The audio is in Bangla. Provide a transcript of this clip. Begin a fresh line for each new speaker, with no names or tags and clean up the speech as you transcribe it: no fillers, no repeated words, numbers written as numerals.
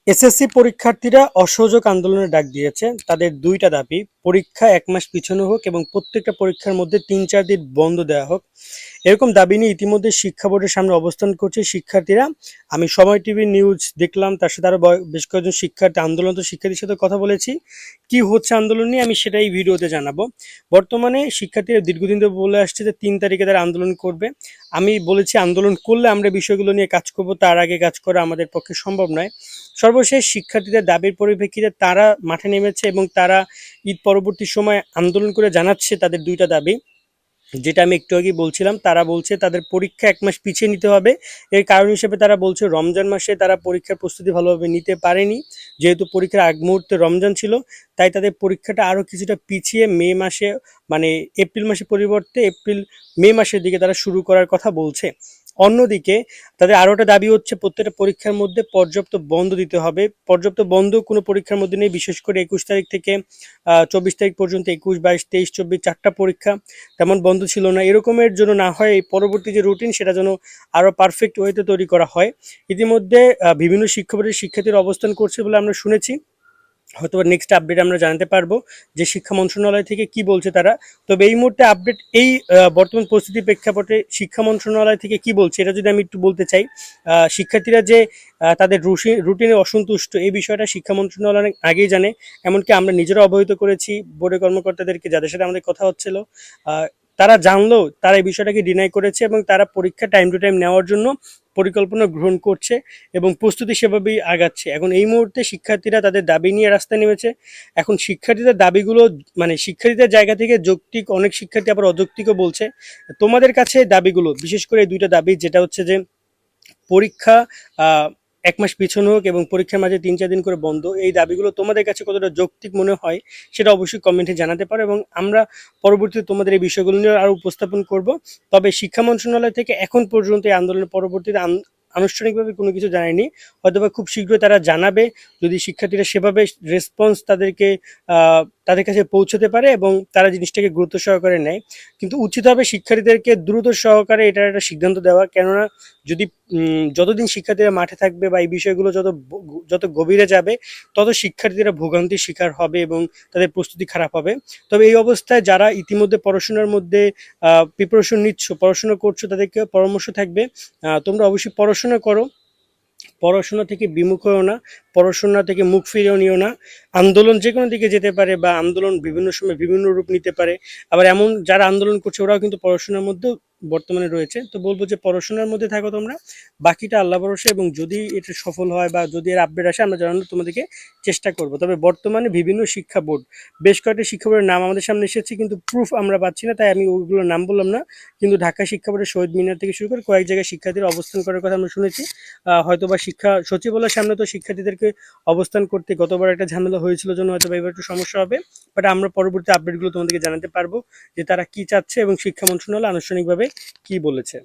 এসএসসি পরীক্ষার্থীরা অসহযোগ আন্দোলনের ডাক দিয়েছে। তাদের দুইটা দাবি, পরীক্ষা ১ মাস পিছানো হোক এবং প্রত্যেকটা পরীক্ষার মধ্যে ৩-৪ দিন বন্ধ দেওয়া হোক। এরকম দাবি নিয়ে ইতিমধ্যে শিক্ষা বোর্ডের সামনে অবস্থান করছে শিক্ষার্থীরা। আমি সময় টিভির নিউজ দেখলাম, তার সাথে আরো বেশ কয়েকজন শিক্ষার্থী আন্দোলনরত শিক্ষার্থীর সাথে কথা বলেছি। কি হচ্ছে আন্দোলন নিয়ে আমি সেটাই ভিডিওতে জানাবো। বর্তমানে শিক্ষার্থীরা দীর্ঘদিন ধরে বলে আসছে যে ৩ তারিখে তারা আন্দোলন করবে। আমি বলেছি আন্দোলন করলে আমরা বিষয়গুলো নিয়ে কাজ করব, তার আগে কাজ করা আমাদের পক্ষে সম্ভব নয়। সর্বশেষ শিক্ষার্থীদের দাবির পরিপ্রেক্ষিতে তারা মাঠে নেমেছে এবং তারা ঈদ পরবর্তী সময় আন্দোলন করে জানাচ্ছে তাদের দুইটা দাবি, যেটা আমি একটু আগেই বলছিলাম। তারা বলছে তাদের পরীক্ষা ১ মাস পিছিয়ে নিতে হবে। এর কারণ হিসেবে তারা বলছে রমজান মাসে তারা পরীক্ষার প্রস্তুতি ভালোভাবে নিতে পারেনি। যেহেতু পরীক্ষার আগ মুহূর্তে রমজান ছিল, তাই তাদের পরীক্ষাটা আরও কিছুটা পিছিয়ে মে মাসে, মানে এপ্রিল মাসের পরিবর্তে মে মাসের দিকে তারা শুরু করার কথা বলছে। অন্যদিকে তাদের আরও একটা দাবি হচ্ছে প্রত্যেকটা পরীক্ষার মধ্যে পর্যাপ্ত বন্ধ দিতে হবে। পর্যাপ্ত বন্ধ কোনো পরীক্ষার মধ্যে নেই, বিশেষ করে ২১ তারিখ থেকে ২৪ তারিখ পর্যন্ত ২১, ২২, ২৩, ২৪ চারটা পরীক্ষা তেমন বন্ধ ছিল না। এরকমের জন্য না হয় এই পরবর্তী যে রুটিন সেটা যেন আরও পারফেক্ট ওয়েতে তৈরি করা হয়। ইতিমধ্যে বিভিন্ন শিক্ষা বোর্ডের শিক্ষার্থীরা অবস্থান করছে বলে আমরা শুনেছি। হয়তো নেক্সট আপডেট আমরা জানাতে পারবো যে শিক্ষা মন্ত্রণালয় থেকে কি বলছে তারা। তবে এই মুহূর্তে আপডেট এই বর্তমান পরিস্থিতির প্রেক্ষাপটে শিক্ষা মন্ত্রণালয় থেকে কি বলছে এটা যদি আমি একটু বলতে চাই। শিক্ষার্থীরা যে তাদের রুটিনে অসন্তুষ্ট, এই বিষয়টা শিক্ষা মন্ত্রণালয় অনেক আগেই জানে। এমনকি আমরা নিজেরা অবহিত করেছি বোর্ডের কর্মকর্তাদেরকে, যাদের সাথে আমাদের কথা হচ্ছিল। তারা জানলেও তারা এই বিষয়টাকে ডিনাই করেছে এবং তারা পরীক্ষা টাইম টু টাইম নেওয়ার জন্য পরিকল্পনা গ্রহণ করছে এবং প্রস্তুতি সেভাবেই আগাচ্ছে। এখন এই মুহূর্তে শিক্ষার্থীরা তাদের দাবি নিয়ে রাস্তায় নেমেছে। এখন শিক্ষার্থীদের দাবিগুলো, মানে শিক্ষার্থীদের জায়গা থেকে যৌক্তিক, অনেক শিক্ষার্থী আবার অযৌক্তিকও বলছে। তোমাদের কাছে দাবিগুলো, বিশেষ করে এই দুইটা দাবি, যেটা হচ্ছে যে পরীক্ষা ১ মাস পিছানো হোক এবং পরীক্ষার মাঝে ৩-৪ দিন করে বন্ধ, এই দাবিগুলো তোমাদের কাছে কতটা যৌক্তিক মনে হয় সেটা অবশ্যই কমেন্টে জানাতে পারো এবং আমরা পরবর্তীতে তোমাদের এই বিষয়গুলো নিয়ে আরও উপস্থাপন করব। তবে শিক্ষা মন্ত্রণালয় থেকে এখন পর্যন্ত এই আন্দোলনের পরবর্তীতে আনুষ্ঠানিকভাবে কোনো কিছু জানায়নি। হয়তোবা খুব শীঘ্রই তারা জানাবে, যদি শিক্ষার্থীরা সেভাবে রেসপন্স তাদের কাছে পৌঁছতে পারে এবং তারা জিনিসটাকে গুরুত্ব সহকারে নেয়। কিন্তু উচিত হবে শিক্ষার্থীদেরকে দ্রুত সহকারে এটার একটা সিদ্ধান্ত দেওয়া। কেননা যদি যতদিন শিক্ষার্থীরা মাঠে থাকবে বা এই বিষয়গুলো যত গভীরে যাবে, তত শিক্ষার্থীরা ভোগান্তির শিকার হবে এবং তাদের প্রস্তুতি খারাপ হবে। তবে এই অবস্থায় যারা ইতিমধ্যে পড়াশোনার মধ্যে প্রিপারেশন নিচ্ছ, পড়াশোনা করছো, তাদেরকে পরামর্শ থাকবে তোমরা অবশ্যই পড়াশোনা করো। পড়াশোনা থেকে বিমুখ হও না, পড়াশোনা থেকে মুখ ফিরেও নিও না। আন্দোলন যে কোনো দিকে যেতে পারে বা আন্দোলন বিভিন্ন সময় বিভিন্ন রূপ নিতে পারে। আবার এমন যারা আন্দোলন করছে ওরাও কিন্তু পড়াশোনার মধ্যেও বর্তমানে রয়েছে। তো বলবো যে পড়াশোনার মধ্যে থাকো তোমরা, বাকিটা আল্লাহ ভরসা, এবং যদি এটা সফল হয় বা যদি এর আপডেট আসে আমরা জানানোর তোমাদেরকে চেষ্টা করব। তবে বর্তমানে বিভিন্ন শিক্ষা বোর্ড, বেশ কয়েকটা শিক্ষা বোর্ডের নাম আমাদের সামনে এসেছে কিন্তু প্রুফ আমরা পাচ্ছি না, তাই আমি ওইগুলোর নাম বললাম না। কিন্তু ঢাকা শিক্ষা বোর্ডের শহীদ মিনার থেকে শুরু করে কয়েক জায়গায় শিক্ষার্থীরা অবস্থান করার কথা আমরা শুনেছি। হয়তোবা শিক্ষা সচিবালয়ের সামনে তো শিক্ষার্থীদেরকে অবস্থান করতে গতবার একটা ঝামেলা হয়েছিল জন্য হয়তো এবার একটু সমস্যা হবে। বাট আমরা পরবর্তী আপডেটগুলো তোমাদেরকে জানাতে পারবো যে তারা কি চাচ্ছে এবং শিক্ষা মন্ত্রণালয় আনুষ্ঠানিকভাবে কি বলেছে।